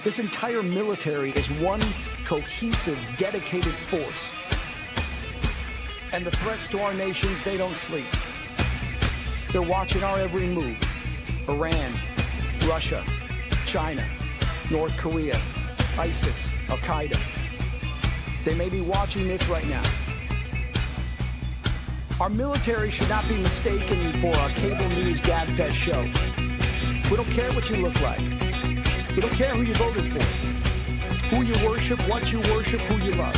This entire military is one cohesive, dedicated force. And the threats to our nations, they don't sleep. They're watching our every move. Iran, Russia, China, North Korea, ISIS, Al-Qaeda. They may be watching this right now. Our military should not be mistaken for a cable news gabfest show. We don't care what you look like. We don't care who you voted for, who you worship, what you worship, who you love.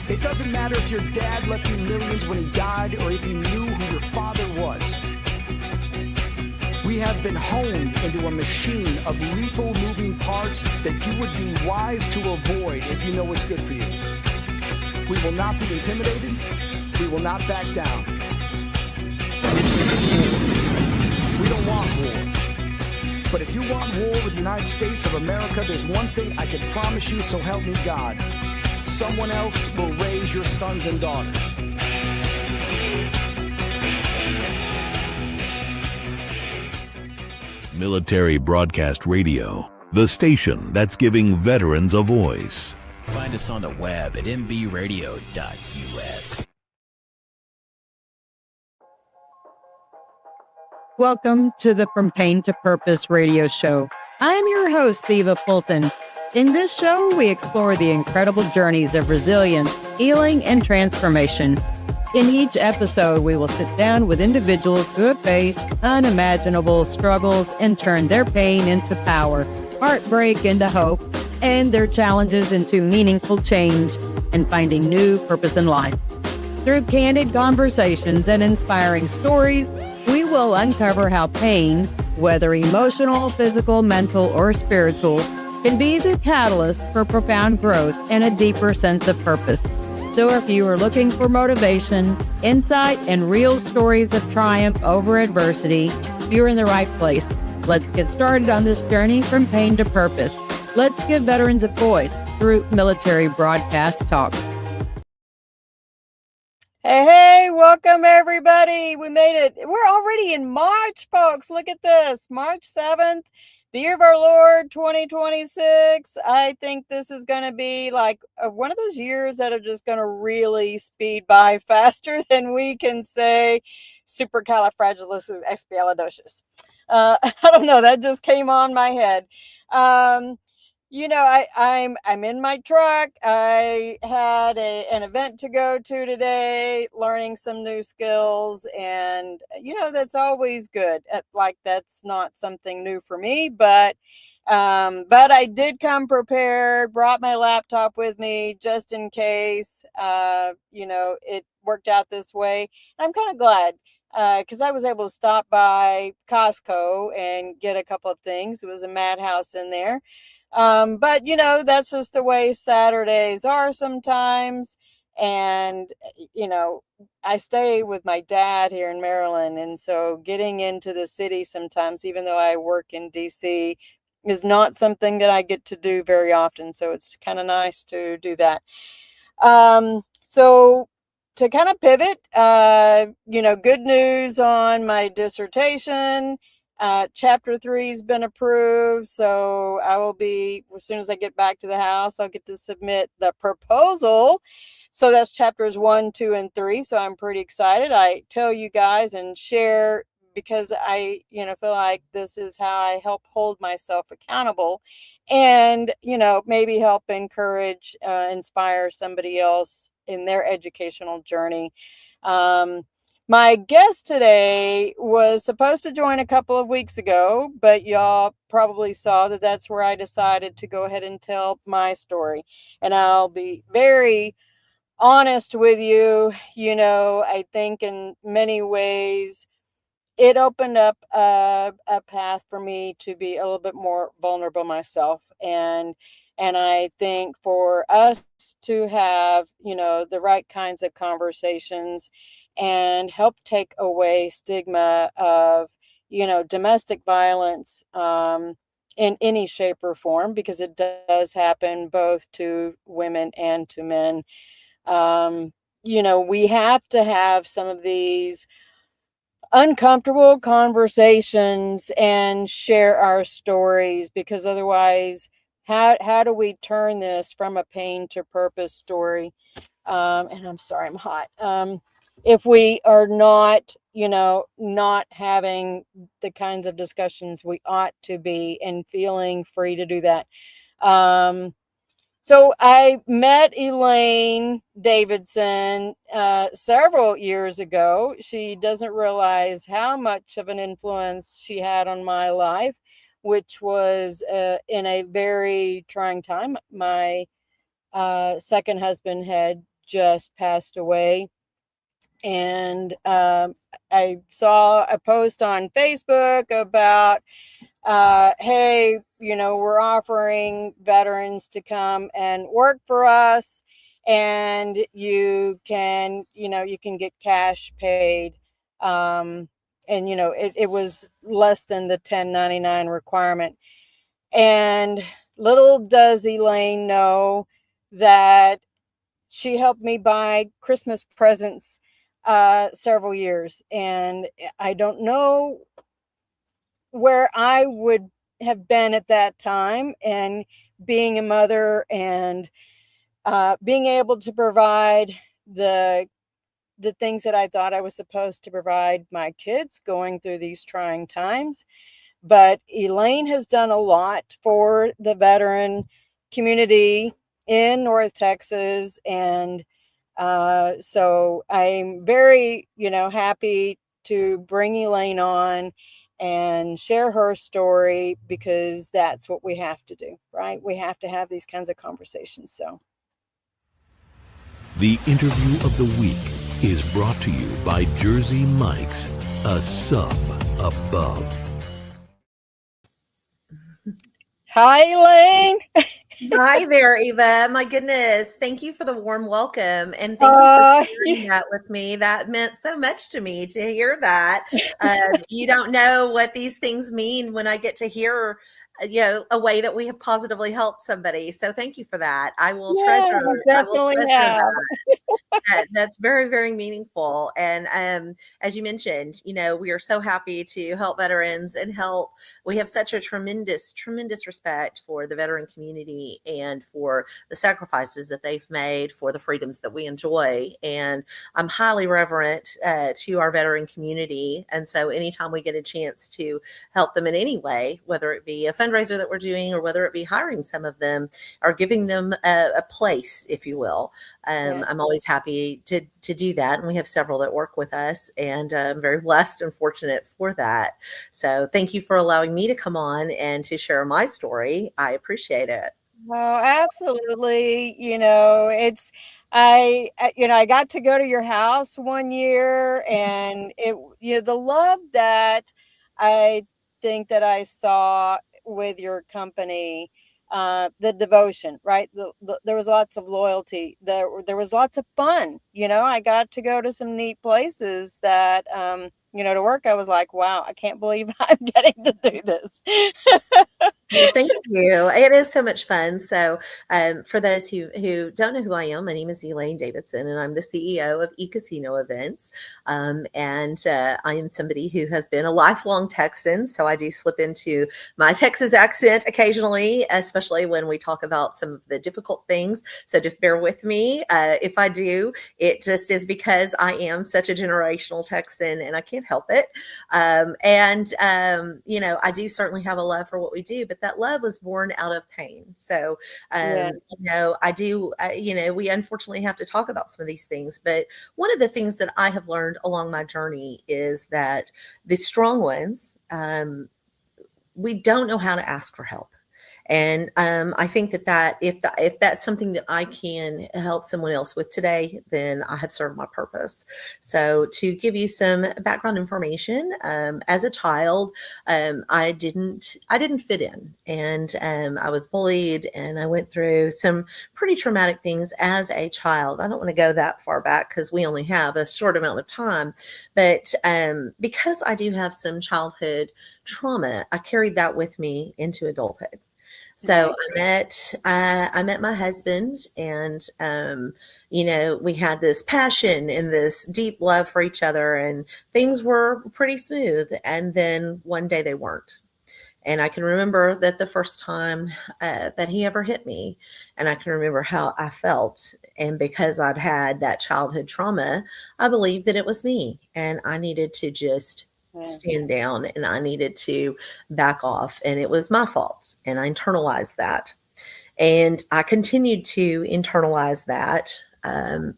It doesn't matter if your dad left you millions when he died or if you knew who your father was. We have been honed into a machine of lethal moving parts that you would be wise to avoid if you know what's good for you. We will not be intimidated. We will not back down. We don't want war. But if you want war with the United States of America, there's one thing I can promise you, so help me God. Someone else will raise your sons and daughters. Military Broadcast Radio, the station that's giving veterans a voice. Find us on the web at mbradio.us. Welcome to the From Pain to Purpose radio show. I am your host, Eva Fulton. In this show, we explore the incredible journeys of resilience, healing, and transformation. In each episode, we will sit down with individuals who have faced unimaginable struggles and turned their pain into power, heartbreak into hope, and their challenges into meaningful change and finding new purpose in life. Through candid conversations and inspiring stories, we will uncover how pain, whether emotional, physical, mental, or spiritual, can be the catalyst for profound growth and a deeper sense of purpose. So if you are looking for motivation, insight, and real stories of triumph over adversity, you're in the right place. Let's get started on this journey from pain to purpose. Let's give veterans a voice through Military Broadcast Talk. Hey, welcome everybody. We made it. We're already in March, folks. Look at this. March 7th, the year of our Lord, 2026. I think this is going to be like one of those years that are just going to really speed by faster than we can say supercalifragilisticexpialidocious. I don't know. That just came on my head. I'm in my truck. I had an event to go to today, learning some new skills, and that's always good. Like, that's not something new for me, but I did come prepared, brought my laptop with me just in case, it worked out this way. I'm kind of glad. Because I was able to stop by Costco and get a couple of things. It was a madhouse in there. But that's just the way Saturdays are sometimes. And, I stay with my dad here in Maryland. And so getting into the city sometimes, even though I work in DC, is not something that I get to do very often. So it's kind of nice to do that. So to kind of pivot, good news on my dissertation. Chapter 3 has been approved, so I will be, as soon as I get back to the house, I'll get to submit the proposal. So that's chapters 1, 2, and 3. So I'm pretty excited. I tell you guys and share because I, feel like this is how I help hold myself accountable and, maybe help encourage, inspire somebody else in their educational journey. My guest today was supposed to join a couple of weeks ago, but y'all probably saw that that's where I decided to go ahead and tell my story. And I'll be very honest with you. I think in many ways it opened up a path for me to be a little bit more vulnerable myself. And I think for us to have, the right kinds of conversations and help take away stigma of, domestic violence in any shape or form, because it does happen both to women and to men. We have to have some of these uncomfortable conversations and share our stories, because otherwise how do we turn this from a pain to purpose story? And I'm sorry, I'm hot. If we are not, not having the kinds of discussions we ought to be and feeling free to do that. So I met Elaine Davidson several years ago. She doesn't realize how much of an influence she had on my life, which was in a very trying time. My second husband had just passed away. And I saw a post on Facebook about, hey, we're offering veterans to come and work for us, and you can get cash paid. And it was less than the 1099 requirement. And little does Elaine know that she helped me buy Christmas presents several years. And I don't know where I would have been at that time. And being a mother and being able to provide the things that I thought I was supposed to provide my kids going through these trying times. But Elaine has done a lot for the veteran community in North Texas. And so I'm very, happy to bring Elaine on and share her story, because that's what we have to do, right? We have to have these kinds of conversations. So The interview of the week is brought to you by Jersey Mike's, a sub above. hi, Elaine. Hi there, Eva. My goodness. Thank you for the warm welcome. And thank you for sharing that with me. That meant so much to me to hear that. You don't know what these things mean when I get to hear, a way that we have positively helped somebody. So thank you for that. I will treasure that. That's very, very meaningful. And as you mentioned, we are so happy to help veterans and help. We have such a tremendous, tremendous respect for the veteran community and for the sacrifices that they've made for the freedoms that we enjoy. And I'm highly reverent to our veteran community. And so anytime we get a chance to help them in any way, whether it be a fundraiser that we're doing or whether it be hiring some of them or giving them a place, if you will, I'm always happy to do that. And we have several that work with us, and I'm very blessed and fortunate for that. So thank you for allowing me to come on and to share my story. I appreciate it. Oh, absolutely. I got to go to your house one year, and the love that I think that I saw with your company, the devotion, right? There was lots of loyalty. There was lots of fun. I got to go to some neat places that, to work. I was like, wow, I can't believe I'm getting to do this. Well, thank you. It is so much fun. So for those who don't know who I am, my name is Elaine Davidson, and I'm the CEO of eCasino Events. And I am somebody who has been a lifelong Texan. So I do slip into my Texas accent occasionally, especially when we talk about some of the difficult things. So just bear with me. If I do, it just is because I am such a generational Texan and I can't help it. I do certainly have a love for what we do, but that love was born out of pain. So, we unfortunately have to talk about some of these things. But one of the things that I have learned along my journey is that the strong ones, we don't know how to ask for help. And I think that if that's something that I can help someone else with today, then I have served my purpose. So to give you some background information, as a child, I didn't fit in, and I was bullied, and I went through some pretty traumatic things as a child. I don't want to go that far back because we only have a short amount of time, but because I do have some childhood trauma, I carried that with me into adulthood. So I met my husband, and we had this passion and this deep love for each other, and things were pretty smooth. And then one day they weren't. And I can remember that the first time that he ever hit me, and I can remember how I felt. And because I'd had that childhood trauma, I believed that it was me, and I needed to just Yeah. stand down, and I needed to back off, and it was my fault. And I internalized that. And I continued to internalize that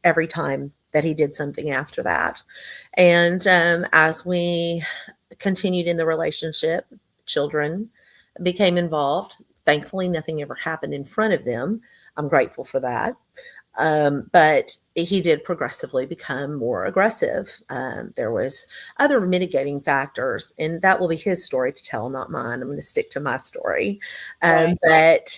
every time that he did something after that. And as we continued in the relationship, children became involved. Thankfully, nothing ever happened in front of them. I'm grateful for that. But he did progressively become more aggressive. There was other mitigating factors, and that will be his story to tell, not mine. I'm going to stick to my story. Right. But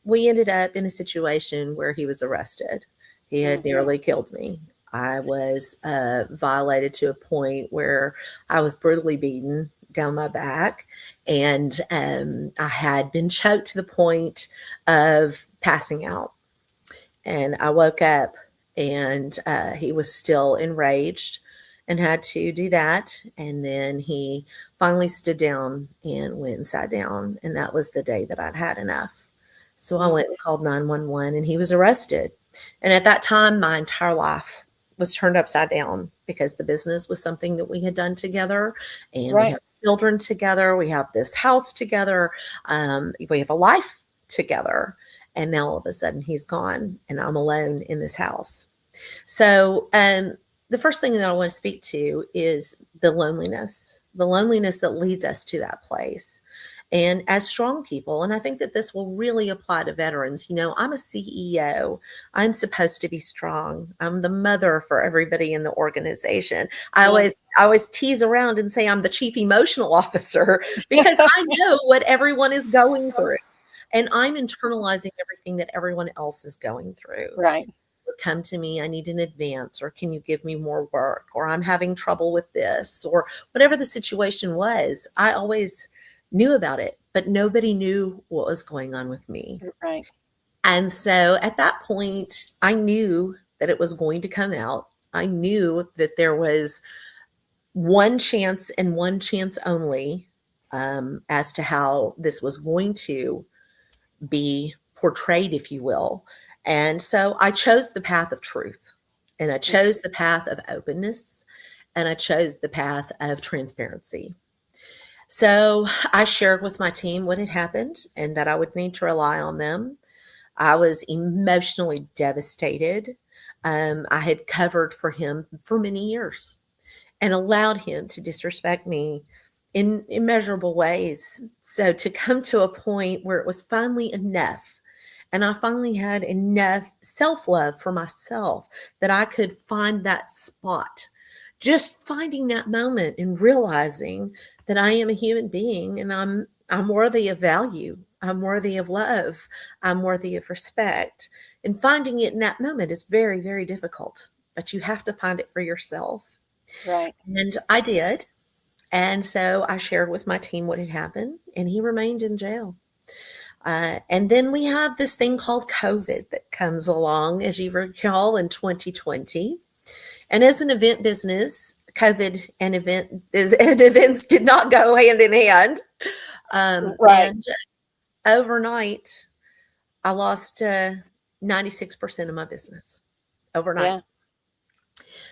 we ended up in a situation where he was arrested. He had nearly killed me. I was violated to a point where I was brutally beaten down my back, and I had been choked to the point of passing out. And I woke up, and he was still enraged and had to do that. And then he finally stood down and went and sat down. And that was the day that I'd had enough. So I went and called 911, and he was arrested. And at that time, my entire life was turned upside down because the business was something that we had done together, and we have children together. We have this house together. We have a life together. And now all of a sudden he's gone, and I'm alone in this house. So the first thing that I want to speak to is the loneliness that leads us to that place. And as strong people, and I think that this will really apply to veterans, I'm a CEO. I'm supposed to be strong. I'm the mother for everybody in the organization. I always tease around and say I'm the chief emotional officer because I know what everyone is going through. And I'm internalizing everything that everyone else is going through. Right. Come to me, I need an advance, or can you give me more work, or I'm having trouble with this, or whatever the situation was. I always knew about it, but nobody knew what was going on with me. Right. And so at that point, I knew that it was going to come out. I knew that there was one chance and one chance only as to how this was going to be portrayed, if you will. And so I chose the path of truth, and I chose the path of openness, and I chose the path of transparency. So I shared with my team what had happened and that I would need to rely on them. I was emotionally devastated. I had covered for him for many years and allowed him to disrespect me in immeasurable ways. So to come to a point where it was finally enough, and I finally had enough self-love for myself that I could find that spot, just finding that moment and realizing that I am a human being, and I'm worthy of value. I'm worthy of love. I'm worthy of respect. And finding it in that moment is very, very difficult, but you have to find it for yourself. Right. And I did. And so I shared with my team what had happened, and he remained in jail. And then we have this thing called COVID that comes along, as you recall, in 2020. And as an event business, COVID and events did not go hand in hand. And overnight, I lost 96% of my business overnight. Yeah.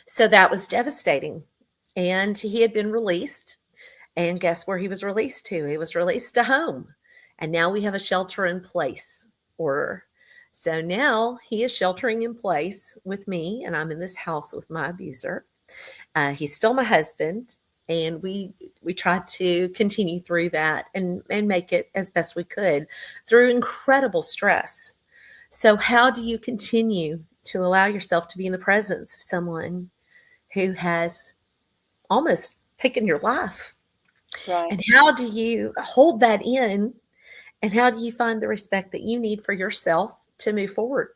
So that was devastating. And he had been released. And guess where he was released to? He was released to home. And now we have a shelter in place order. So now he is sheltering in place with me, and I'm in this house with my abuser. He's still my husband, and we tried to continue through that and make it as best we could through incredible stress. So how do you continue to allow yourself to be in the presence of someone who has almost taken your life? Right. And how do you hold that in? And how do you find the respect that you need for yourself to move forward?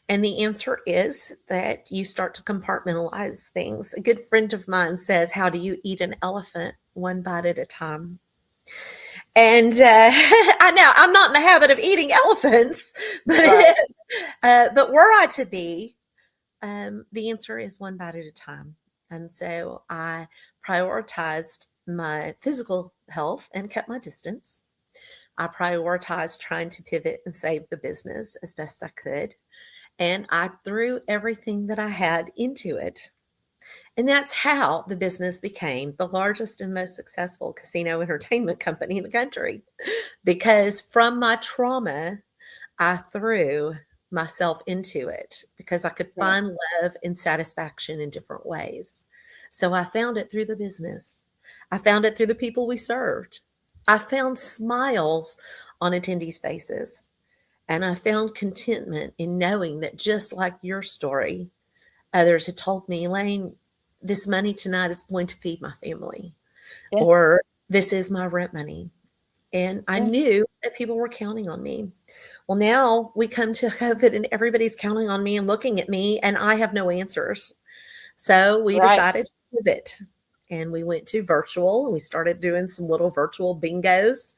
And the answer is that you start to compartmentalize things. A good friend of mine says, how do you eat an elephant? One bite at a time. And I know I'm not in the habit of eating elephants, but but were I to be, the answer is one bite at a time. And so I prioritized my physical health and kept my distance. I prioritized trying to pivot and save the business as best I could. And I threw everything that I had into it. And that's how the business became the largest and most successful casino entertainment company in the country. Because from my trauma, I threw myself into it because I could Right. find love and satisfaction in different ways. So I found it through the business. I found it through the people we served. I found smiles on attendees' faces. And I found contentment in knowing that just like your story, others had told me, Elaine, this money tonight is going to feed my family, Yeah. or this is my rent money. And I Yeah. knew that people were counting on me. Well, now we come to COVID and everybody's counting on me and looking at me, and I have no answers. So we Right. decided to pivot and we went to virtual and we started doing some little virtual bingos.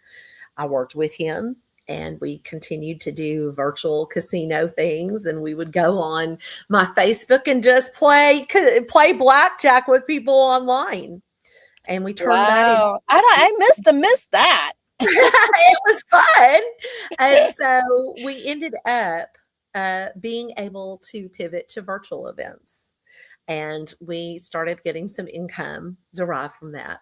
I worked with him and we continued to do virtual casino things, and we would go on my Facebook and just play blackjack with people online. And we turned that into Wow. I missed that. it was fun. And so we ended up being able to pivot to virtual events. And we started getting some income derived from that.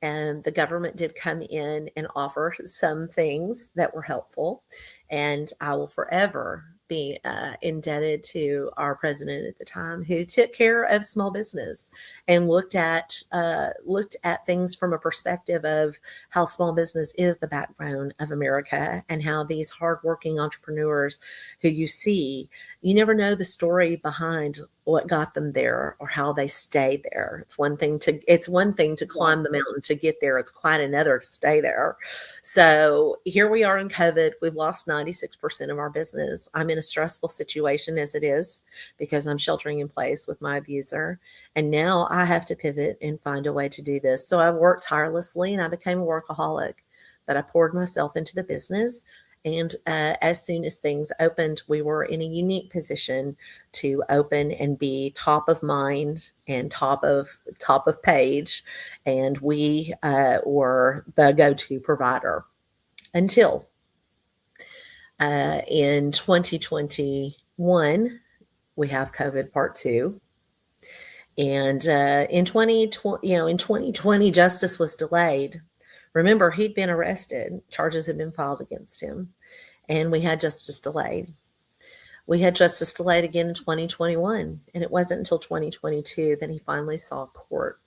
And the government did come in and offer some things that were helpful. And I will forever be indebted to our president at the time, who took care of small business and looked at things from a perspective of how small business is the backbone of America, and how these hardworking entrepreneurs who you see, you never know the story behind what got them there or how they stay there. It's one thing to climb the mountain to get there. It's quite another to stay there. So here we are in COVID. We've lost 96% of our business. I'm in a stressful situation as it is because I'm sheltering in place with my abuser. And now I have to pivot and find a way to do this. So I worked tirelessly and I became a workaholic, but I poured myself into the business. And as soon as things opened, we were in a unique position to open and be top of mind and top of page. And we were the go-to provider until in 2021, we have COVID part 2. And in 2020, justice was delayed. Remember, he'd been arrested. Charges had been filed against him. And we had justice delayed. We had justice delayed again in 2021. And it wasn't until 2022 that he finally saw court.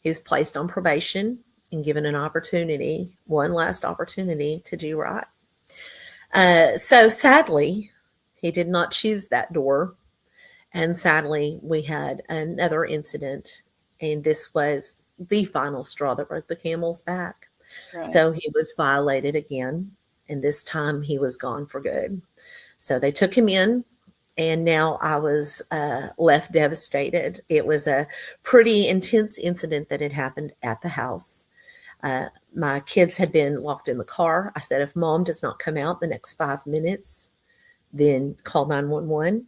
He was placed on probation and given one last opportunity to do right. So sadly, he did not choose that door. And sadly, we had another incident. And this was the final straw that broke the camel's back. Right. So he was violated again. And this time he was gone for good. So they took him in, and now I was left devastated. It was a pretty intense incident that had happened at the house. My kids had been locked in the car. I said, if mom does not come out the next 5 minutes, then call 911.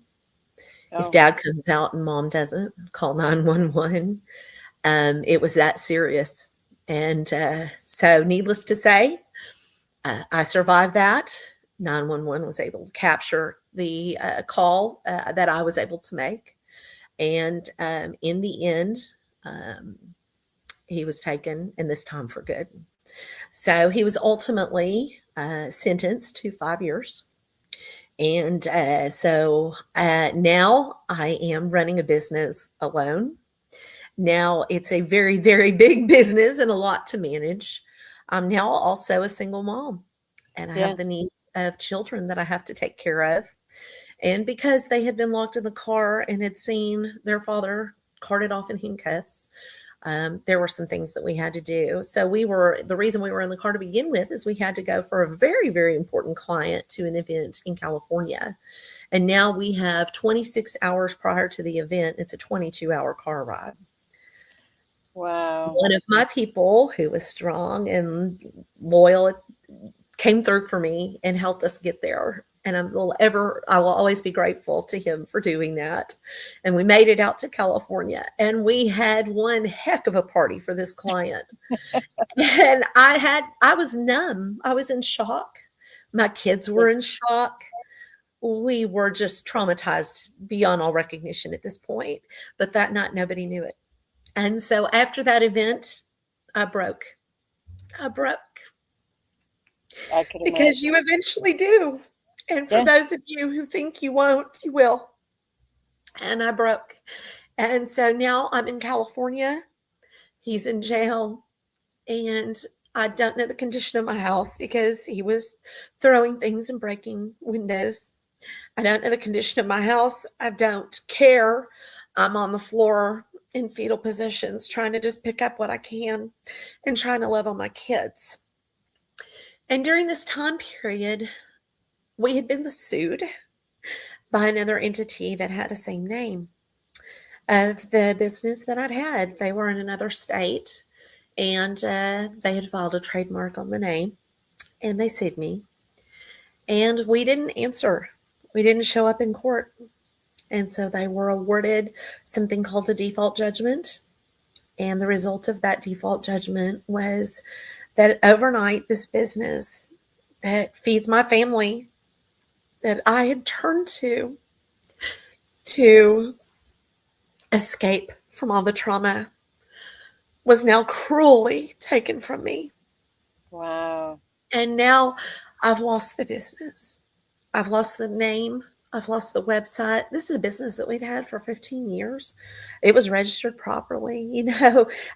Oh. If dad comes out and mom doesn't, call 911. It was that serious. And so needless to say, I survived that. 911 was able to capture the call that I was able to make. And in the end, he was taken, and this time for good. So he was ultimately sentenced to 5 years. And so now I am running a business alone. Now it's a very, very big business and a lot to manage. I'm now also a single mom, and I Yeah. have the needs of children that I have to take care of. And because they had been locked in the car and had seen their father carted off in handcuffs, there were some things that we had to do. So the reason we were in the car to begin with is we had to go for a very, very important client to an event in California. And now we have 26 hours prior to the event. It's a 22-hour car ride. Wow. One of my people who was strong and loyal came through for me and helped us get there. And I will always be grateful to him for doing that. And we made it out to California, and we had one heck of a party for this client. And I was numb. I was in shock. My kids were in shock. We were just traumatized beyond all recognition at this point. But that night, nobody knew it. And so after that event, I broke. I broke. I could Because imagine. you eventually do. And for Yeah. those of you who think you won't, you will. And I broke. And so now I'm in California. He's in jail. And I don't know the condition of my house because he was throwing things and breaking windows. I don't know the condition of my house. I don't care. I'm on the floor in fetal positions trying to just pick up what I can and trying to love on my kids. And during this time period, we had been sued by another entity that had the same name of the business that I'd had. They were in another state, and they had filed a trademark on the name, and they sued me. And we didn't answer. We didn't show up in court. And so they were awarded something called a default judgment. And the result of that default judgment was that overnight, this business that feeds my family, that I had turned to escape from all the trauma, was now cruelly taken from me. Wow. And now I've lost the business. I've lost the name. I've lost the website. This is a business that we'd had for 15 years. It was registered properly.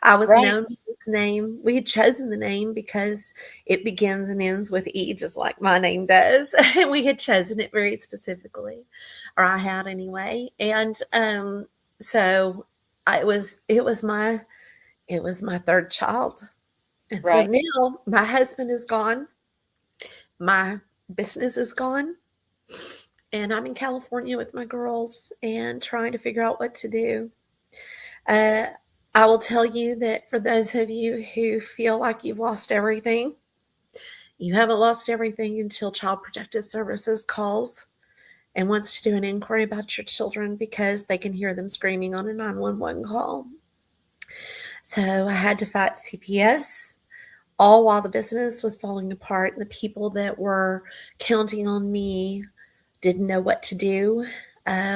I was Right. known by this name. We had chosen the name because it begins and ends with E, just like my name does. We had chosen it very specifically, or I had anyway. And so it was my third child. And so Right. now my husband is gone. My business is gone. And I'm in California with my girls and trying to figure out what to do. I will tell you that for those of you who feel like you've lost everything, you haven't lost everything until Child Protective Services calls and wants to do an inquiry about your children because they can hear them screaming on a 911 call. So I had to fight CPS, all while the business was falling apart, and the people that were counting on me didn't know what to do.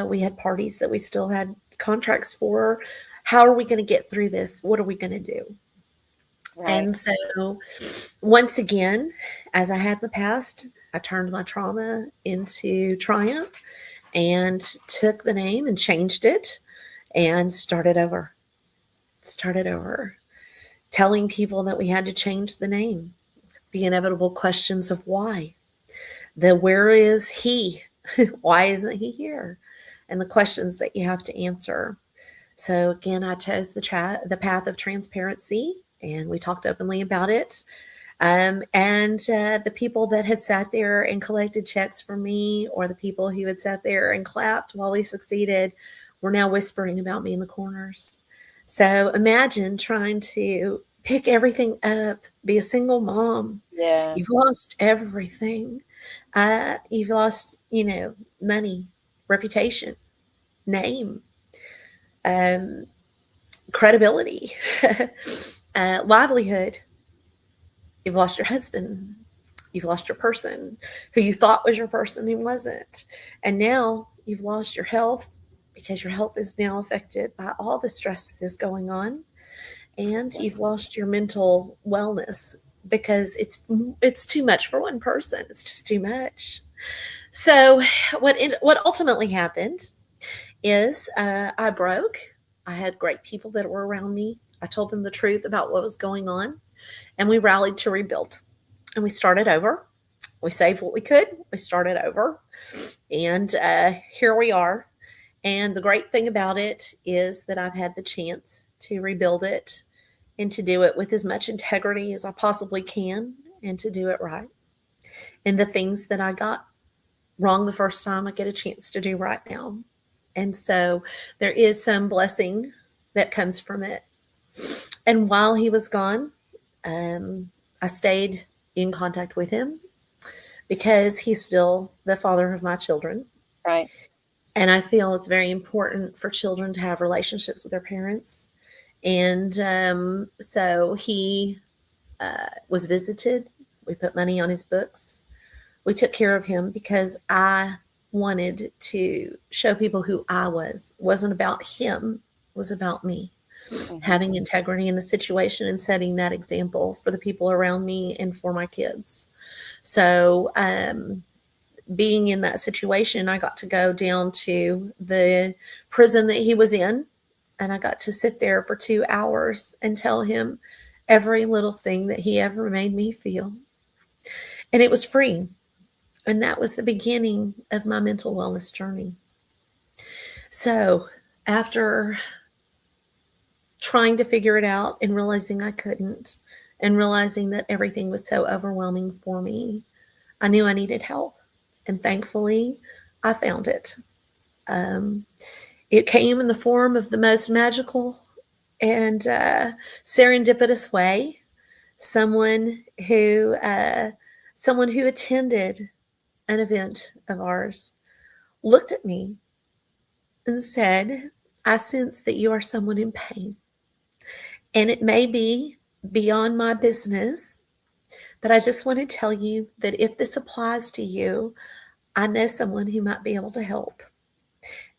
We had parties that we still had contracts for. How are we going to get through this? What are we going to do? Right. And so once again, as I had in the past, I turned my trauma into triumph and took the name and changed it and started over. Telling people that we had to change the name, the inevitable questions of why, where is he? Why isn't he here? And the questions that you have to answer. So again, I chose the path of transparency, and we talked openly about it. And the people that had sat there and collected checks from me, or the people who had sat there and clapped while we succeeded, were now whispering about me in the corners. So imagine trying to pick everything up, be a single mom. Yeah. You've lost everything. You've lost, money, reputation, name, credibility, livelihood. You've lost your husband. You've lost your person who you thought was your person who wasn't. And now you've lost your health because your health is now affected by all the stress that is going on. And you've lost your mental wellness because it's too much for one person. It's just too much. So what ultimately happened is I broke. I had great people that were around me. I told them the truth about what was going on, and we rallied to rebuild. And we started over. We saved what we could. We started over. And here we are. And the great thing about it is that I've had the chance to rebuild it and to do it with as much integrity as I possibly can and to do it right. And the things that I got wrong the first time, I get a chance to do right now. And so there is some blessing that comes from it. And while he was gone, I stayed in contact with him. because he's still the father of my children. Right. And I feel it's very important for children to have relationships with their parents. And so he was visited. We put money on his books. We took care of him because I wanted to show people who I was. It wasn't about him, it was about me. Having integrity in the situation and setting that example for the people around me and for my kids. So, being in that situation, I got to go down to the prison that he was in, and I got to sit there for 2 hours and tell him every little thing that he ever made me feel. And it was free. And that was the beginning of my mental wellness journey. So, after trying to figure it out and realizing I couldn't, and realizing that everything was so overwhelming for me, I knew I needed help. And thankfully, I found it. It came in the form of the most magical and serendipitous way. Someone who attended an event of ours looked at me and said, "I sense that you are someone in pain. And it may be beyond my business, but I just want to tell you that if this applies to you, I know someone who might be able to help."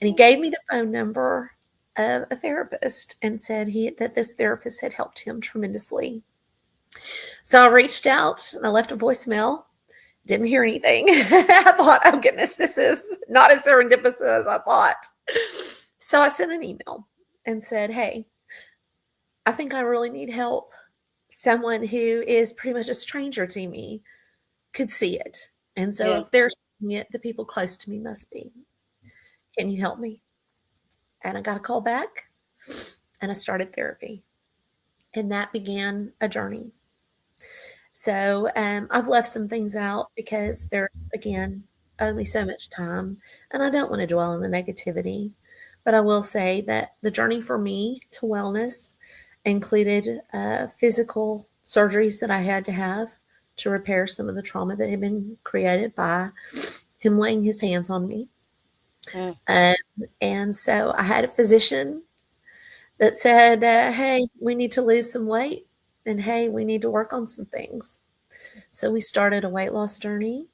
And he gave me the phone number of a therapist and said that this therapist had helped him tremendously. So I reached out and I left a voicemail. Didn't hear anything. I thought, oh goodness, this is not as serendipitous as I thought. So I sent an email and said, "Hey, I think I really need help. Someone who is pretty much a stranger to me could see it. And so Yeah. if they're seeing it, the people close to me must be. Can you help me?" And I got a call back and I started therapy. And that began a journey. So I've left some things out because there's, again, only so much time. And I don't want to dwell on the negativity. But I will say that the journey for me to wellness included physical surgeries that I had to have to repair some of the trauma that had been created by him laying his hands on me. And so I had a physician that said, "Hey, we need to lose some weight. And hey, we need to work on some things." So we started a weight loss journey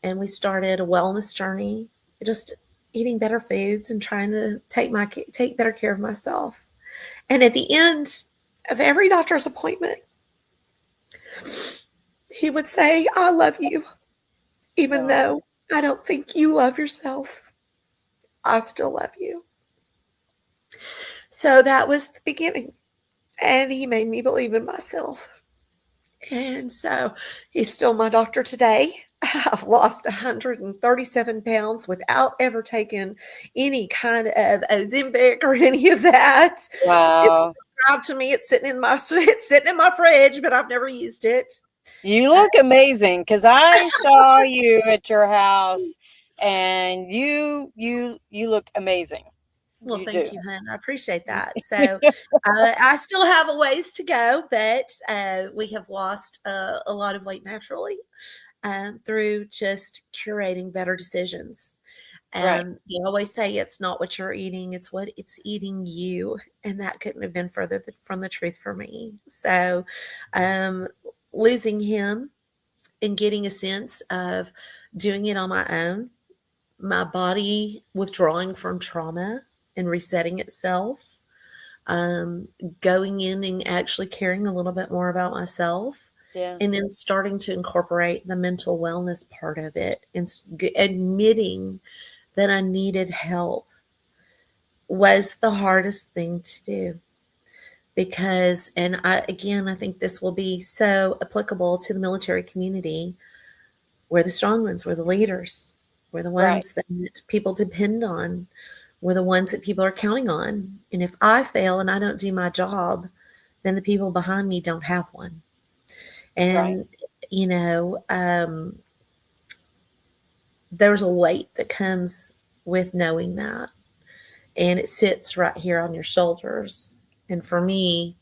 and we started a wellness journey, just eating better foods and trying to take better care of myself. And at the end of every doctor's appointment, he would say, "I love you. Even though I don't think you love yourself, I still love you." So that was the beginning. And he made me believe in myself. And so he's still my doctor today. I've lost 137 pounds without ever taking any kind of Ozempic or any of that. It was Wow. prescribed to me. It's sitting in my fridge, but I've never used it. You look amazing because I saw you at your house and you look amazing. Well, You thank do. you, hon. I appreciate that. So I still have a ways to go, but we have lost a lot of weight naturally through just curating better decisions. Right. You always say it's not what you're eating, it's what it's eating you. And that couldn't have been further from the truth for me. So losing him and getting a sense of doing it on my own, my body withdrawing from trauma and resetting itself, going in and actually caring a little bit more about myself, Yeah. and then starting to incorporate the mental wellness part of it and admitting that I needed help was the hardest thing to do. Because, and I think this will be so applicable to the military community. We're the strong ones, we're the leaders, we're the Right. ones that people depend on. We're the ones that people are counting on. And if I fail and I don't do my job, then the people behind me don't have one. And, you know, there's a weight that comes with knowing that. And it sits right here on your shoulders. And for me,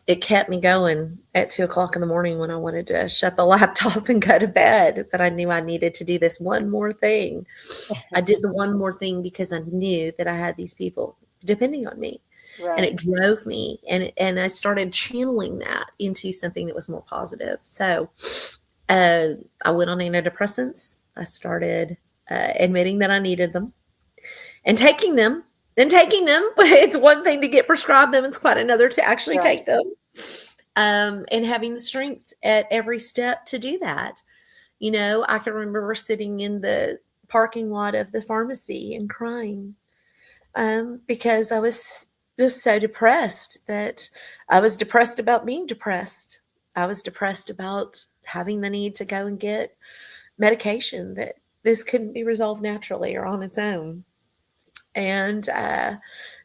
it kept me going at 2 o'clock in the morning when I wanted to shut the laptop and go to bed. But I knew I needed to do this one more thing. I did the one more thing because I knew that I had these people depending on me. And Right. it drove me, and I started channeling that into something that was more positive. So I went on antidepressants. I started admitting that I needed them and taking them. And taking them, it's one thing to get prescribed them; it's quite another to actually take Right. them. And having the strength at every step to do that. I can remember sitting in the parking lot of the pharmacy and crying because I was just so depressed that I was depressed about being depressed. I was depressed about having the need to go and get medication that this couldn't be resolved naturally or on its own. And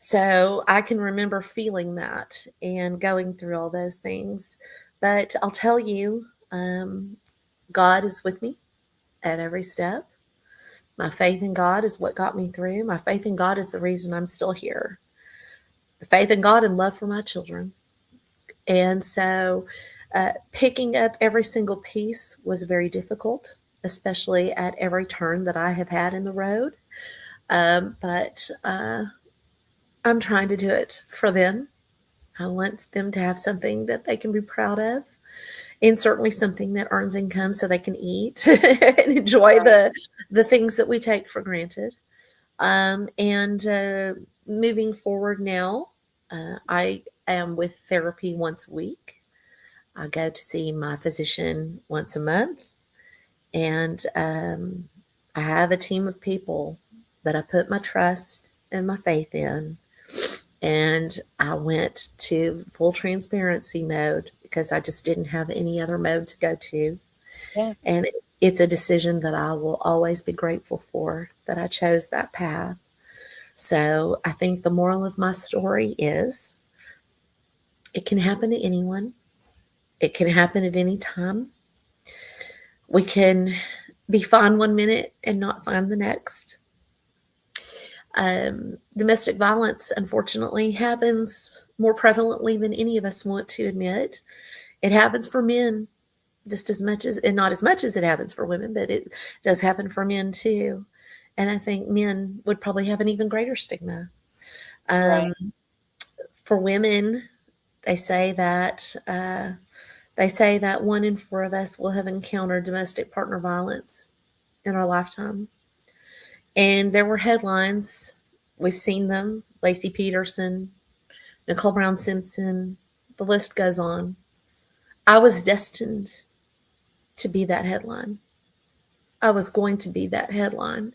so I can remember feeling that and going through all those things. But I'll tell you, God is with me at every step. My faith in God is what got me through. My faith in God is the reason I'm still here. The faith in God and love for my children. And so picking up every single piece was very difficult, especially at every turn that I have had in the road. But I'm trying to do it for them. I want them to have something that they can be proud of, and certainly something that earns income so they can eat and enjoy Right. the things that we take for granted. And moving forward now, I am with therapy once a week. I go to see my physician once a month, and I have a team of people that I put my trust and my faith in. And I went to full transparency mode because I just didn't have any other mode to go to. Yeah. And it's a decision that I will always be grateful for that I chose that path. So I think the moral of my story is it can happen to anyone. It can happen at any time. We can be fine one minute and not fine the next. Domestic violence, unfortunately, happens more prevalently than any of us want to admit. It happens for men just as much as, and not as much as it happens for women, but it does happen for men too. And I think men would probably have an even greater stigma. Right. Um, for women, they say that one in four of us will have encountered domestic partner violence in our lifetime. And there were headlines. We've seen them. Lacey Peterson, Nicole Brown Simpson, the list goes on. I was destined to be that headline. I was going to be that headline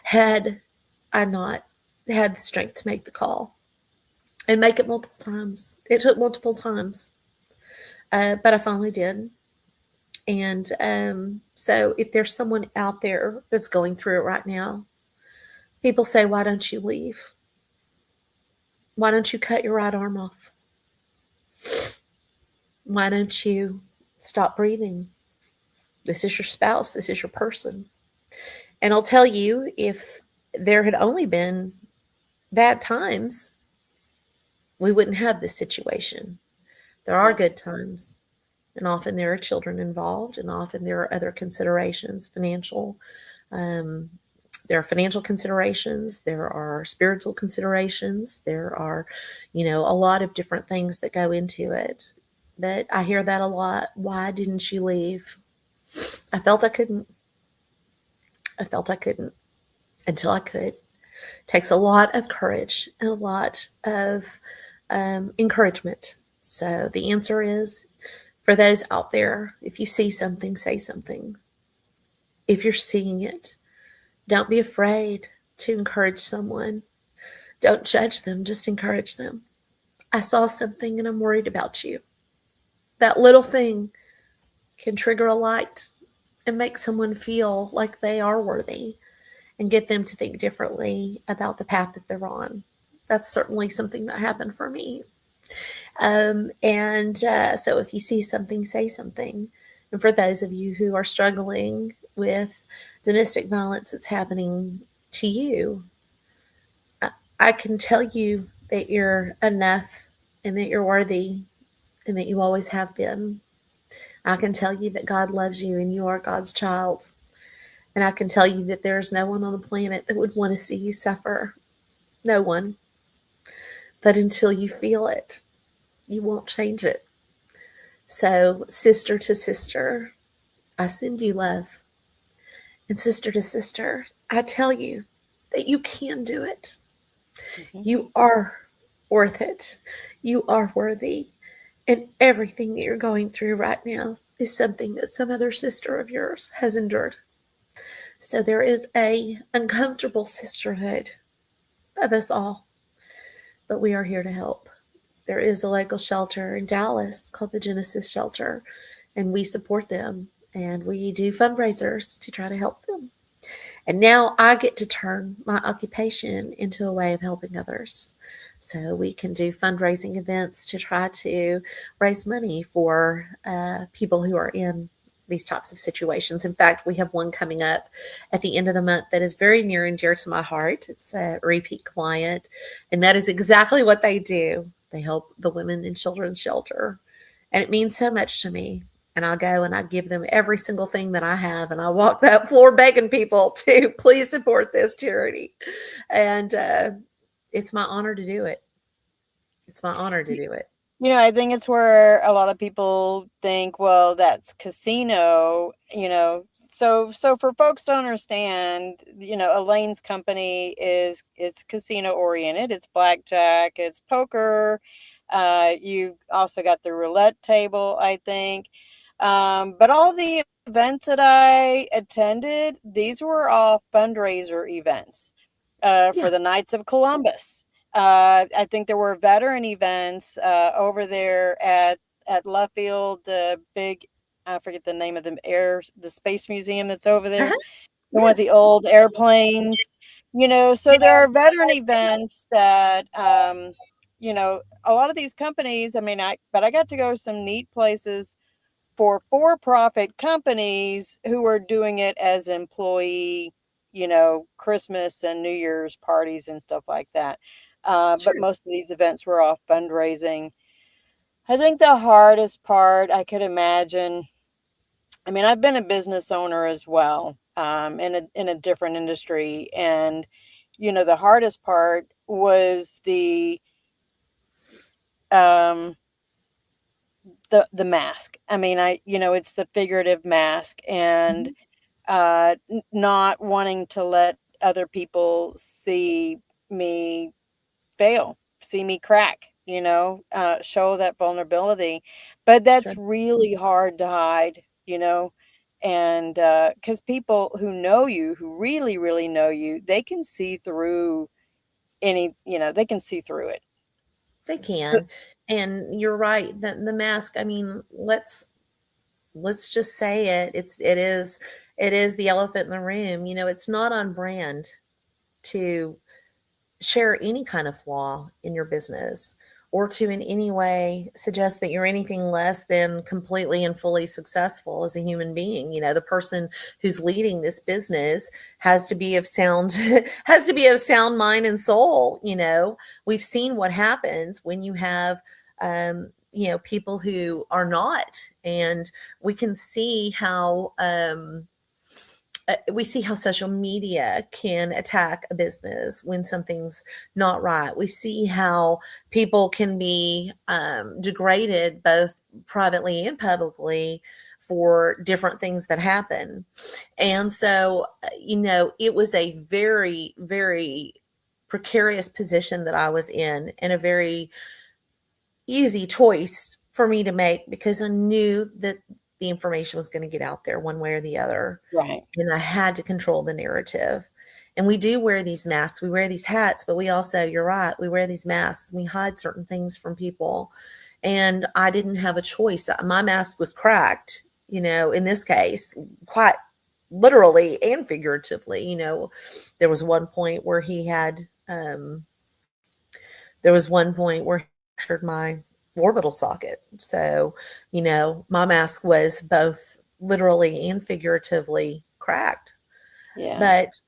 had I not had the strength to make the call and make it multiple times. It took multiple times, but I finally did. And so if there's someone out there that's going through it right now, people say, why don't you leave? Why don't you cut your right arm off? Why don't you stop breathing? This is your spouse. This is your person. And I'll tell you, if there had only been bad times, we wouldn't have this situation. There are Yeah. good times, and often there are children involved, and often there are other considerations, financial. Um, there are financial considerations. There are spiritual considerations. There are, a lot of different things that go into it. But I hear that a lot. Why didn't you leave? I felt I couldn't. I felt I couldn't until I could. Takes a lot of courage and a lot of encouragement. So the answer is, for those out there, if you see something, say something. If you're seeing it, don't be afraid to encourage someone. Don't judge them, just encourage them. I saw something and I'm worried about you. That little thing can trigger a light and make someone feel like they are worthy and get them to think differently about the path that they're on. That's certainly something that happened for me. So if you see something, say something. And for those of you who are struggling with domestic violence that's happening to you, I can tell you that you're enough and that you're worthy and that you always have been. I can tell you that God loves you and you are God's child. And I can tell you that there is no one on the planet that would want to see you suffer. No one. But until you feel it, you won't change it. So, sister to sister, I send you love. And sister to sister, I tell you that you can do it. Mhm. You are worth it. You are worthy. And everything that you're going through right now is something that some other sister of yours has endured. So there is a uncomfortable sisterhood of us all, but we are here to help. There is a local shelter in Dallas called the Genesis Shelter, and we support them and we do fundraisers to try to help them. And now I get to turn my occupation into a way of helping others. So we can do fundraising events to try to raise money for people who are in these types of situations. In fact, we have one coming up at the end of the month that is very near and dear to my heart. It's a repeat client, and that is exactly what they do. They help the women in children's shelter, and it means so much to me. And I'll go and I give them every single thing that I have, and I walk that floor begging people to please support this charity. And it's my honor to do it. It's my honor to do it. I think it's where a lot of people think, well, that's casino. So for folks to understand, Elaine's company is casino oriented. It's blackjack, it's poker. You also got the roulette table, I think. But all the events that I attended, these were all fundraiser events for Yeah. the Knights of Columbus. I think there were veteran events over there at Luffield, the big, I forget the name of the space museum that's over there, Uh-huh. the one with the Yes. old airplanes. So there are veteran events that, a lot of these companies, but I got to go to some neat places for-profit companies who are doing it as employee, Christmas and New Year's parties and stuff like that. But Sure. most of these events were all fundraising. I think the hardest part I could imagine, I've been a business owner as well, in a different industry, and the hardest part was um the mask. It's the figurative mask, and Mhm. not wanting to let other people see me fail, see me crack, show that vulnerability. But Sure. that's really hard to hide, and because people who know you, who really, really know you, they can see through they can see through it. They can. And you're right. The mask, I mean, let's just say it. It is the elephant in the room. It's not on brand to share any kind of flaw in your business or to in any way suggest that you're anything less than completely and fully successful as a human being. The person who's leading this business has to be of sound has to be of sound mind and soul. We've seen what happens when you have people who are not, and we can see how social media can attack a business when something's not right. We see how people can be degraded both privately and publicly for different things that happen. And so, it was a very, very precarious position that I was in, and a very easy choice for me to make because I knew that the information was going to get out there one way or the other, Right. and I had to control the narrative. And we do wear these masks, we wear these hats, but we also, you're right, we wear these masks, we hide certain things from people. And I didn't have a choice. My mask was cracked, in this case, quite literally and figuratively. There was one point where he had, there was one point where he fractured my orbital socket. So, my mask was both literally and figuratively cracked. Yeah. But,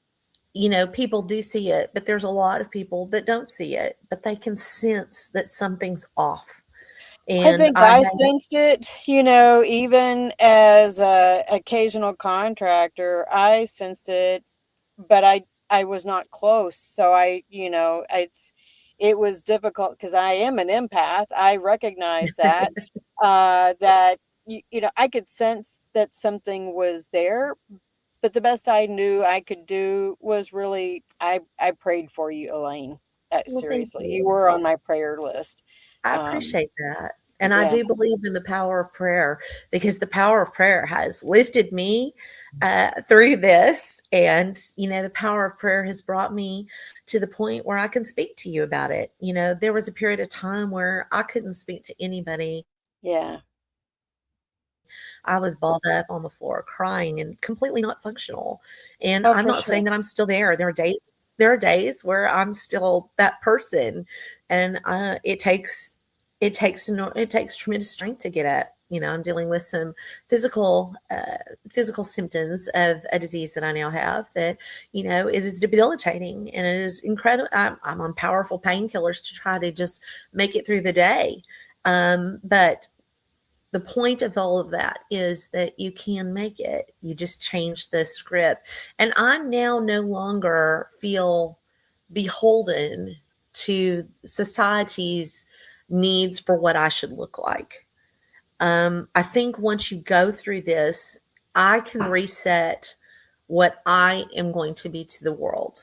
people do see it, but there's a lot of people that don't see it, but they can sense that something's off. I And think I I had, sensed it, even as a occasional contractor, I sensed it, but I was not close. So it was difficult because I am an empath. I recognize that that I could sense that something was there, but the best I knew I could do was really I prayed for you, Elaine. well, thank Seriously, you you. were on my prayer list. I Um, appreciate that. And I yeah, do believe in the power of prayer because the power of prayer has lifted me through this. And, the power of prayer has brought me to the point where I can speak to you about it. There was a period of time where I couldn't speak to anybody. yeah. I was balled up on the floor crying and completely not functional. And Oh, I'm for not sure. saying that I'm still there. There are days where I'm still that person, and it takes tremendous strength to get up. I'm dealing with some physical symptoms of a disease that I now have that it is debilitating, and it is incredible. I'm on powerful painkillers to try to just make it through the day. But the point of all of that is that you can make it. You just change the script. And I now no longer feel beholden to society's needs for what I should look like. I think once you go through this, I can reset what I am going to be to the world.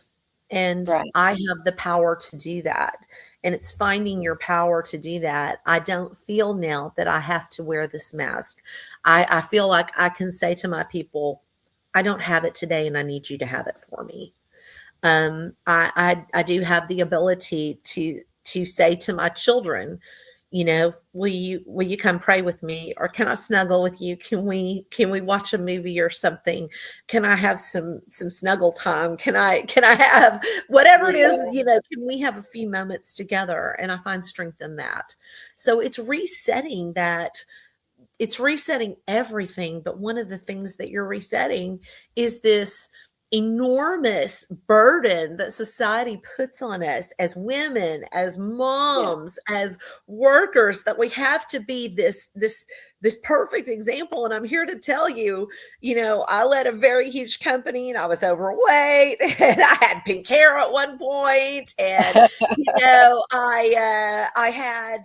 And Right. I have the power to do that. And it's finding your power to do that. I don't feel now that I have to wear this mask. I feel like I can say to my people, I don't have it today and I need you to have it for me. I do have the ability to say to my children, will you come pray with me, or can I snuggle with you? Can we watch a movie or something? Can I have some snuggle time? Can I have whatever it is? Yeah. Can we have a few moments together? And I find strength in that. So it's resetting everything. But one of the things that you're resetting is this enormous burden that society puts on us as women, as Yeah. moms, as workers, that we have to be this perfect example. And I'm here to tell you, I led a very huge company and I was overweight and I had pink hair at one point, and I had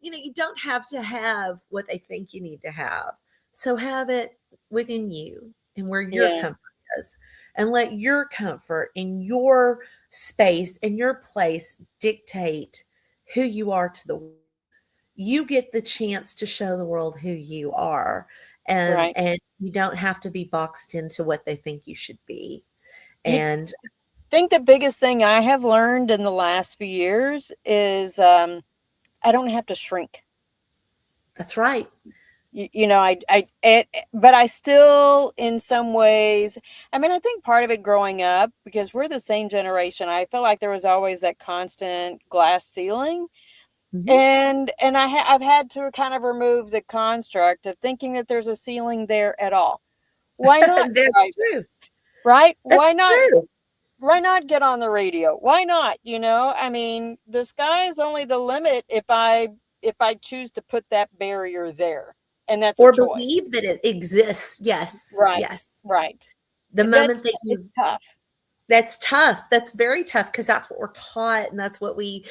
you don't have to have what they think you need to have. So have it within you and where your Yeah. comfort is, and let your comfort and your space and your place dictate who you are to the world. You get the chance to show the world who you are, and Right. and you don't have to be boxed into what they think you should be. You And think the biggest thing I have learned in the last few years is I don't have to shrink. that's right. But I still, in some ways, I mean, I think part of it growing up, because we're the same generation, I feel like there was always that constant glass ceiling. Mhm. And I've had to kind of remove the construct of thinking that there's a ceiling there at all. Why not That's try this? true. Right? That's true. Why not get on the radio? Why not? I mean, the sky is only the limit if I choose to put that barrier there. And that's a Or choice. believe that it exists. Yes, Right. yes. Right. The moment That's that it's you tough. That's tough. That's very tough because that's what we're taught, and that's what we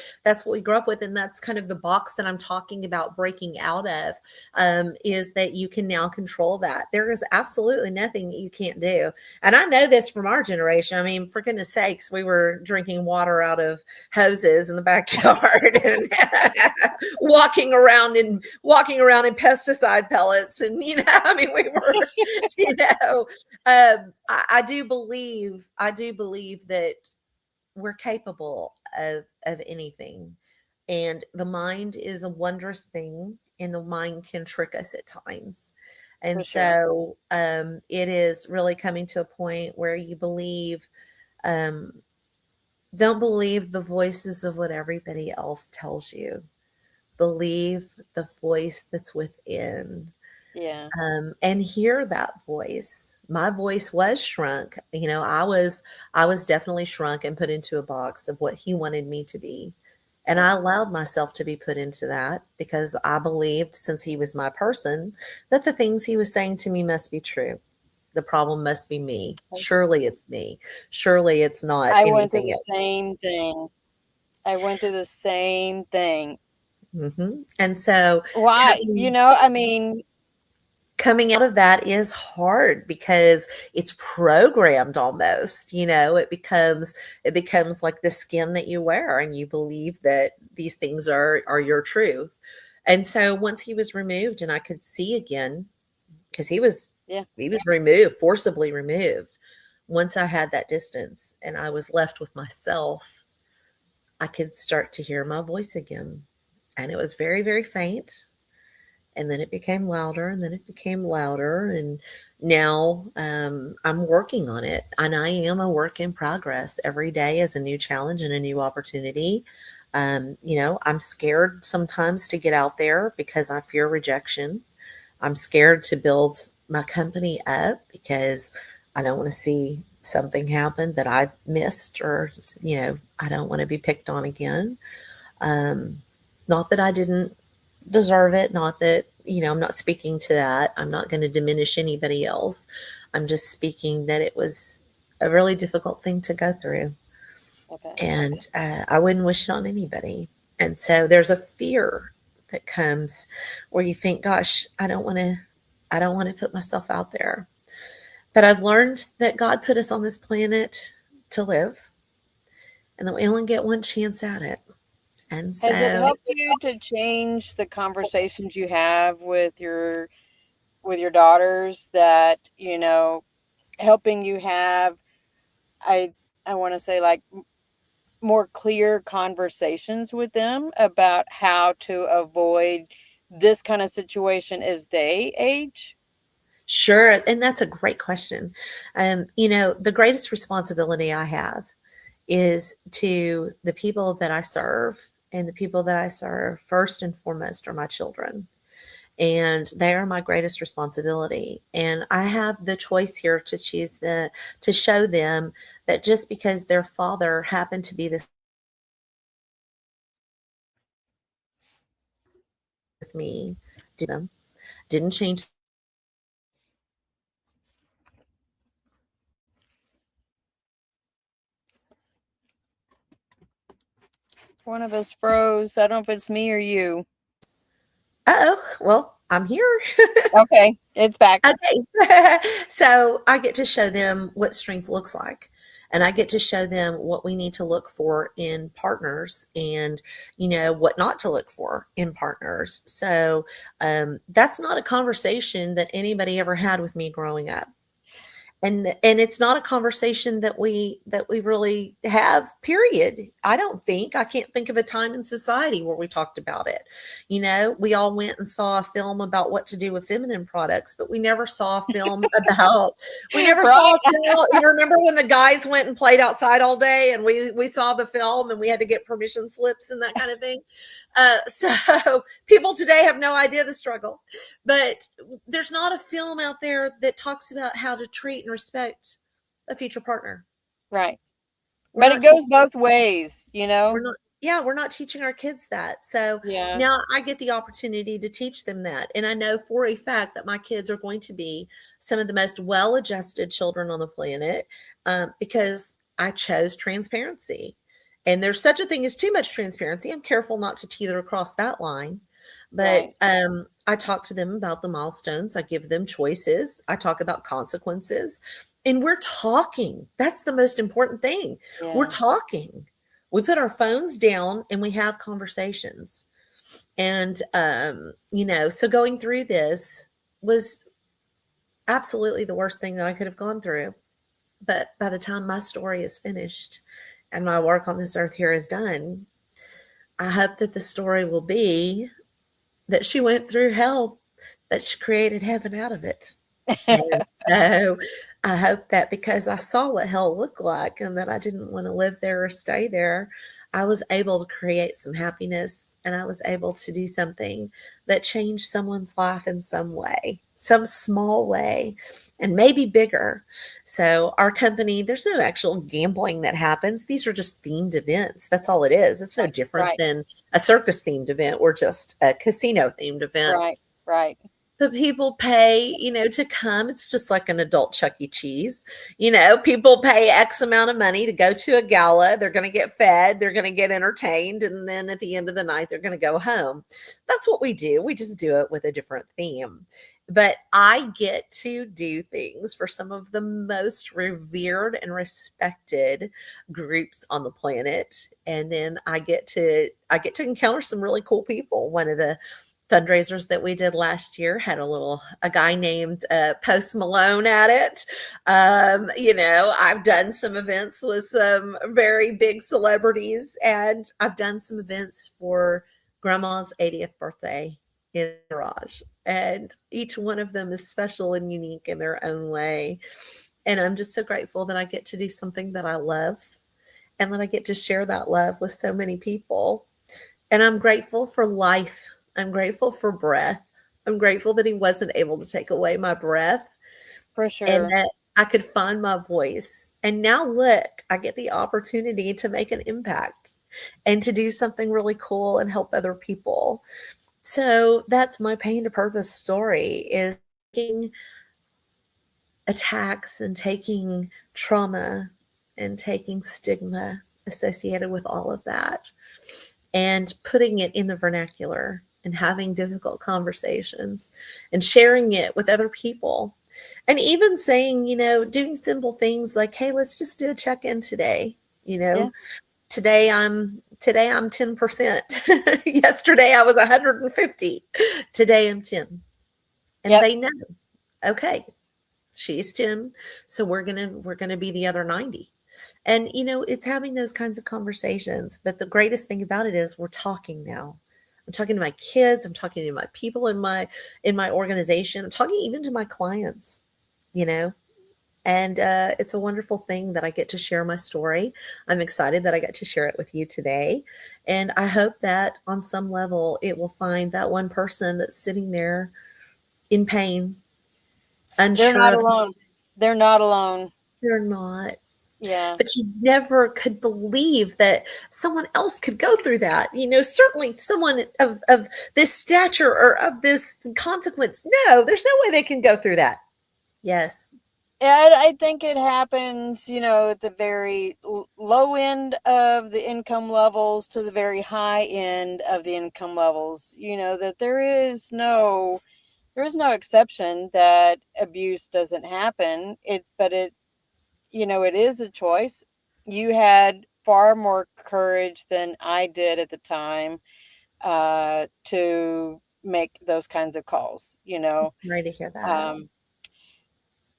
grew up with, and that's kind of the box that I'm talking about breaking out of. Is that you can now control that. There is absolutely nothing that you can't do, and I know this from our generation. I mean, for goodness sakes, we were drinking water out of hoses in the backyard and walking around in pesticide pellets, and I mean, we were, you know, I do believe that we're capable of anything, and the mind is a wondrous thing, and the mind can trick us at times. For And sure. so it is really coming to a point where you believe, um, don't believe the voices of what everybody else tells you. Believe the voice that's within, Yeah. and hear that voice. My voice was shrunk. I was definitely shrunk and put into a box of what he wanted me to be. And I allowed myself to be put into that because I believed, since he was my person, that the things he was saying to me must be true. The problem must be me. Surely it's me. Surely it's not I went through anything the else. same thing. I went through the same thing. And so Why? coming I mean, coming out of that is hard because it's programmed almost. It becomes like the skin that you wear, and you believe that these things are your truth. And so once he was removed and I could see again, because yeah, he was removed, forcibly removed. Once I had that distance and I was left with myself, I could start to hear my voice again. And it was very, very faint. And then it became louder, and then it became louder. And now I'm working on it. And I am a work in progress. Every day is a new challenge and a new opportunity. I'm scared sometimes to get out there because I fear rejection. I'm scared to build my company up because I don't want to see something happen that I've missed, or, I don't want to be picked on again. Not that I didn't deserve it, not that, I'm not speaking to that. I'm not going to diminish anybody else. I'm just speaking that it was a really difficult thing to go through. okay. And I wouldn't wish it on anybody. And so there's a fear that comes where you think, gosh, I don't want to put myself out there. But I've learned that God put us on this planet to live, and that we only get one chance at it. And Has it so, helped you to change the conversations you have with your daughters, that, helping you have, I I want to say, like, more clear conversations with them about how to avoid this kind of situation as they age? sure. And that's a great question. The greatest responsibility I have is to the people that I serve. And the people that I serve, first and foremost, are my children. And they are my greatest responsibility. And I have the choice here to show them that just because their father happened to be this with me, didn't change. One of us froze. I don't know if it's me or you. Oh, well, I'm here. Okay, it's back. Okay. So I get to show them what strength looks like. And I get to show them what we need to look for in partners, and, what not to look for in partners. So that's not a conversation that anybody ever had with me growing up. And it's not a conversation that we really have, period. I can't think of a time in society where we talked about it. We all went and saw a film about what to do with feminine products, but we never saw a film about we never saw Right? a film. You remember when the guys went and played outside all day, and we saw the film, and we had to get permission slips and that kind of thing. So people today have no idea the struggle. But there's not a film out there that talks about how to treat and respect a future partner. Right. We're But it not goes teaching both ways, you we're know? not yeah, we're not teaching our kids that. So Yeah, now I get the opportunity to teach them that. And I know for a fact that my kids are going to be some of the most well-adjusted children on the planet, because I chose transparency. And there's such a thing as too much transparency. I'm careful not to teeter across that line. But right. I talk to them about the milestones. I give them choices. I talk about consequences. And we're talking. That's the most important thing. We're Yeah. talking. We put our phones down and we have conversations. And, so going through this was absolutely the worst thing that I could have gone through. But by the time my story is finished and my work on this earth here is done, I hope that the story will be that she went through hell, but she created heaven out of it. And so I hope that because I saw what hell looked like and that I didn't want to live there or stay there, I was able to create some happiness, and I was able to do something that changed someone's life in some way, some small way, and maybe bigger. So, our company, there's no actual gambling that happens. These are just themed events. That's all it is. It's no different Right. than a circus themed event or just a casino themed event. Right. Right. But people pay, to come. It's just like an adult Chuck E. Cheese. People pay X amount of money to go to a gala. They're going to get fed, they're going to get entertained, and then at the end of the night, they're going to go home. That's what we do. We just do it with a different theme. But I get to do things for some of the most revered and respected groups on the planet. And then I get to encounter some really cool people. One of the fundraisers that we did last year had a guy named Post Malone at it. I've done some events with some very big celebrities, and I've done some events for grandma's 80th birthday in the garage, and each one of them is special and unique in their own way. And I'm just so grateful that I get to do something that I love, and that I get to share that love with so many people. And I'm grateful for life. I'm grateful for breath. I'm grateful that he wasn't able to take away my breath, For and sure. that I could find my voice. And now look, I get the opportunity to make an impact and to do something really cool and help other people. So that's my pain to purpose story, is taking attacks and taking trauma and taking stigma associated with all of that, and putting it in the vernacular and having difficult conversations and sharing it with other people. And even saying, doing simple things like, hey, let's just do a check-in today. Yeah. Today I'm 10%. Yesterday I was 150. Today I'm 10. And Yep. they know, okay, she's 10, so we're gonna be the other 90. And it's having those kinds of conversations. But the greatest thing about it is we're talking now. I'm talking to my kids, I'm talking to my people in my organization, I'm talking even to my clients, and it's a wonderful thing that I get to share my story. I'm excited that I got to share it with you today. And I hope that on some level it will find that one person that's sitting there in pain, They're unsure not of. alone. They're not alone. They're not. Yeah. But you never could believe that someone else could go through that. Certainly someone of this stature or of this consequence. No, there's no way they can go through that. Yes. And I think it happens, at the very low end of the income levels to the very high end of the income levels, that there is no exception that abuse doesn't happen. It is a choice. You had far more courage than I did at the time, to make those kinds of calls, I'm sorry to hear that.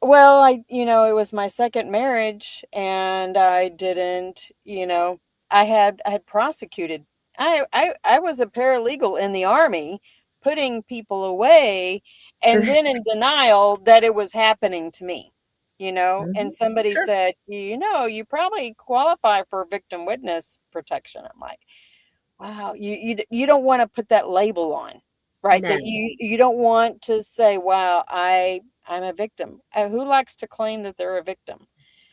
Well, it was my second marriage, and I didn't, I had prosecuted. I was a paralegal in the Army, putting people away, For and this. then in denial that it was happening to me, and Mhm. somebody Sure. said, you probably qualify for victim witness protection. I'm like, wow, you don't want to put that label on, right? No. That you don't want to say, wow, I'm a victim. Who likes to claim that they're a victim?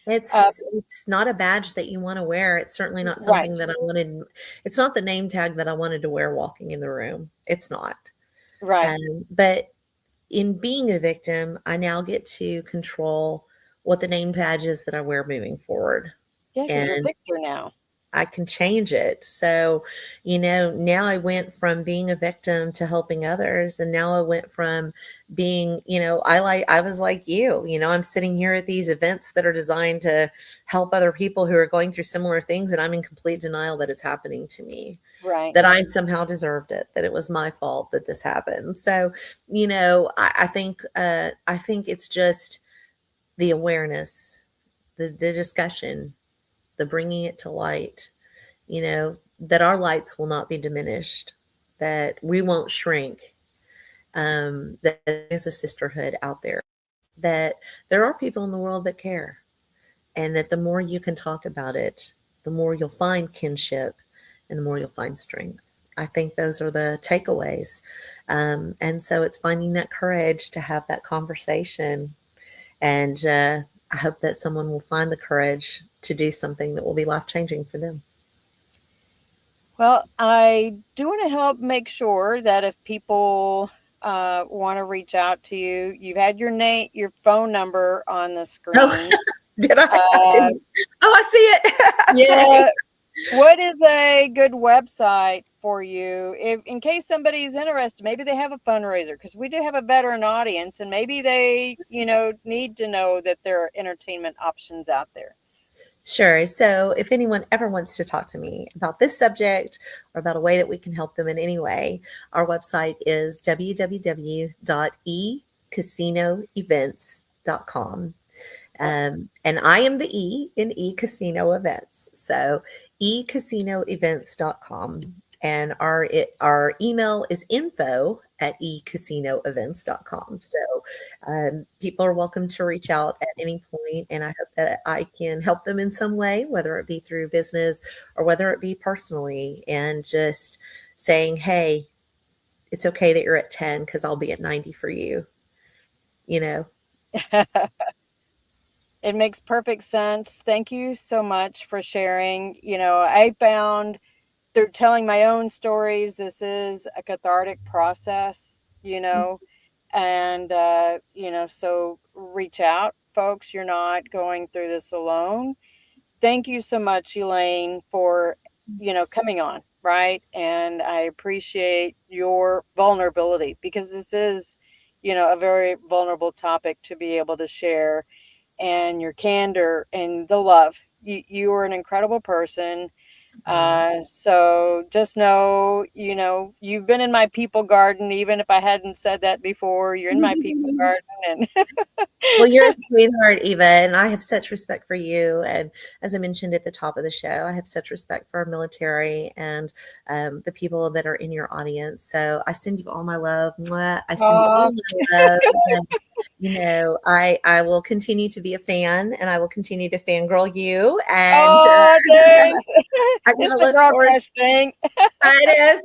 Uh, It's not a badge that you wanna wear. It's certainly not something right, that I wanted. It's not the name tag that I wanted to wear walking in the room. It's not. right. But in being a victim, I now get to control what the name badge is that I wear moving forward. Yeah, because you're a And victor now. I can change it. So, now I went from being a victim to helping others. And now I went from being, I was like I'm sitting here at these events that are designed to help other people who are going through similar things. And I'm in complete denial that it's happening to me, Right. that I somehow deserved it, that it was my fault that this happened. So, I think it's just the awareness, the discussion, the bringing it to light, that our lights will not be diminished, that we won't shrink, that there's a sisterhood out there, that there are people in the world that care, and that the more you can talk about it, the more you'll find kinship, and the more you'll find strength. I think those are the takeaways. And so it's finding that courage to have that conversation. And I hope that someone will find the courage to do something that will be life changing for them. Well, I do want to help make sure that if people want to reach out to you, you've had your name, your phone number on the Oh, screen. did I? I didn't. Oh, I see it. Okay. Yeah. What is a good website for you if in case somebody's interested? Maybe they have a fundraiser, because we do have a veteran audience, and maybe they, need to know that there are entertainment options out there. Sure. So if anyone ever wants to talk to me about this subject or about a way that we can help them in any way, our website is www.ecasinoevents.com. And I am the E in eCasino Events. So ecasinoevents.com. And our email is info@ecasinoevents.com. So people are welcome to reach out at any point, and I hope that I can help them in some way, whether it be through business or whether it be personally, and just saying, hey, it's okay that you're at 10 because I'll be at 90 for you. It makes perfect sense. Thank you so much for sharing. I found through telling my own stories, this is a cathartic process, and, so reach out, folks. You're not going through this alone. Thank you so much, Elaine, for, coming on, right? And I appreciate your vulnerability, because this is, a very vulnerable topic to be able to share, and your candor and the love. You are an incredible person. So just know, you've been in my people garden, even if I hadn't said that before. You're in my people garden, and Well, you're a sweetheart, Eva, and I have such respect for you. And as I mentioned at the top of the show, I have such respect for our military and the people that are in your audience. So I send you all my love. Mwah. I send you all my love. And, I will continue to be a fan, and I will continue to fangirl you. And thanks. I'm It's gonna the look girl forward. crush thing. It is,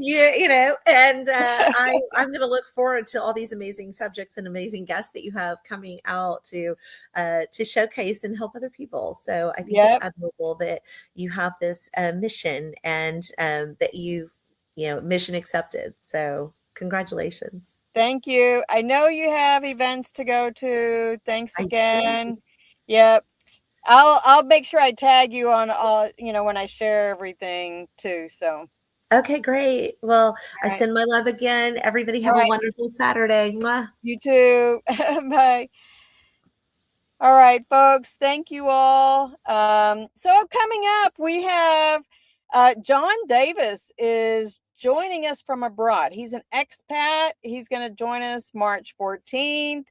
and I'm going to look forward to all these amazing subjects and amazing guests that you have coming out to showcase and help other people. So I think it's admirable that you have this mission, and that mission accepted. So congratulations. Thank you. I know you have events to go to. Thanks I do. again. Yep. I'll make sure I tag you on all, when I share everything too. So. Okay, great. Well, I Right. send my love again. Everybody have All a right. wonderful Saturday. Mwah. You too. Bye. All right, folks. Thank you all. So coming up, we have John Davis is joining us from abroad. He's an expat. He's going to join us March 14th.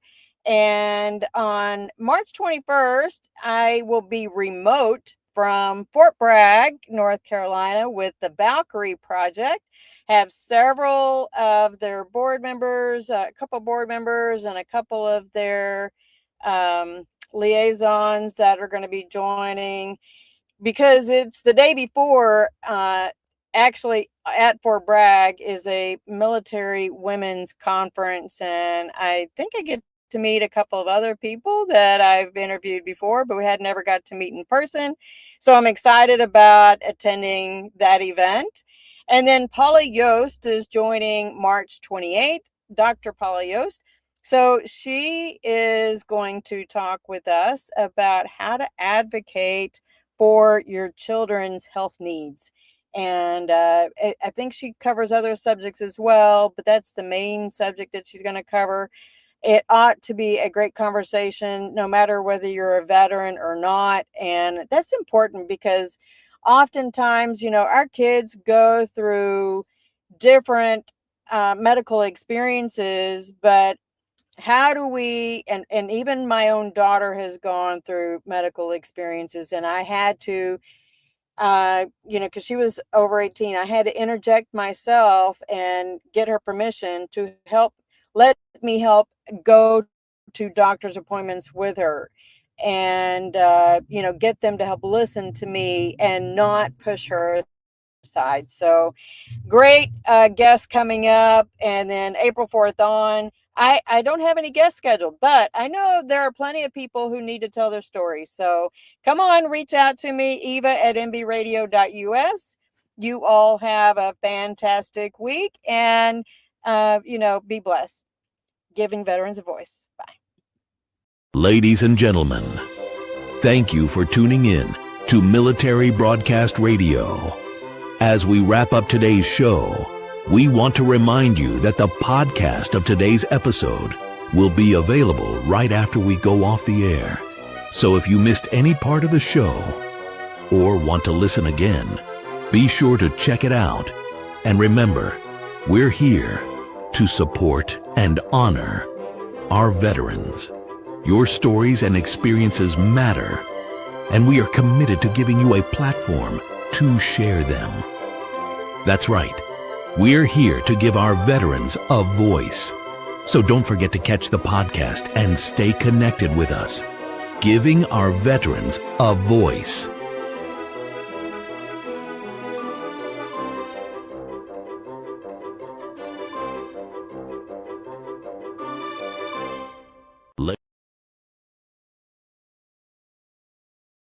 And on March 21st, I will be remote from Fort Bragg, North Carolina, with the Valkyrie Project. Have several of their board members, a couple board members, and a couple of their liaisons that are going to be joining, because it's the day before. Actually, at Fort Bragg is a military women's conference, and I think I get to meet a couple of other people that I've interviewed before, but we had never got to meet in person. So I'm excited about attending that event. And then Paula Yost is joining March 28th, Dr. Paula Yost. So she is going to talk with us about how to advocate for your children's health needs. And I think she covers other subjects as well, but that's the main subject that she's going to cover. It ought to be a great conversation, no matter whether you're a veteran or not. And that's important, because oftentimes, our kids go through different medical experiences, but how do we, and even my own daughter has gone through medical experiences, and I had to, because she was over 18, I had to interject myself and get her permission to let me help go to doctor's appointments with her, and, get them to help listen to me and not push her side. So great guests coming up. And then April 4th on, I don't have any guests scheduled, but I know there are plenty of people who need to tell their stories. So come on, reach out to me, eva@mbradio.us. You all have a fantastic week, and, be blessed. Giving veterans a voice. Bye. Ladies and gentlemen, thank you for tuning in to Military Broadcast Radio. As we wrap up today's show, we want to remind you that the podcast of today's episode will be available right after we go off the air. So if you missed any part of the show or want to listen again, be sure to check it out. And remember, we're here to support and honor our veterans. Your stories and experiences matter, and we are committed to giving you a platform to share them. That's right. We're here to give our veterans a voice. So don't forget to catch the podcast and stay connected with us. Giving our veterans a voice.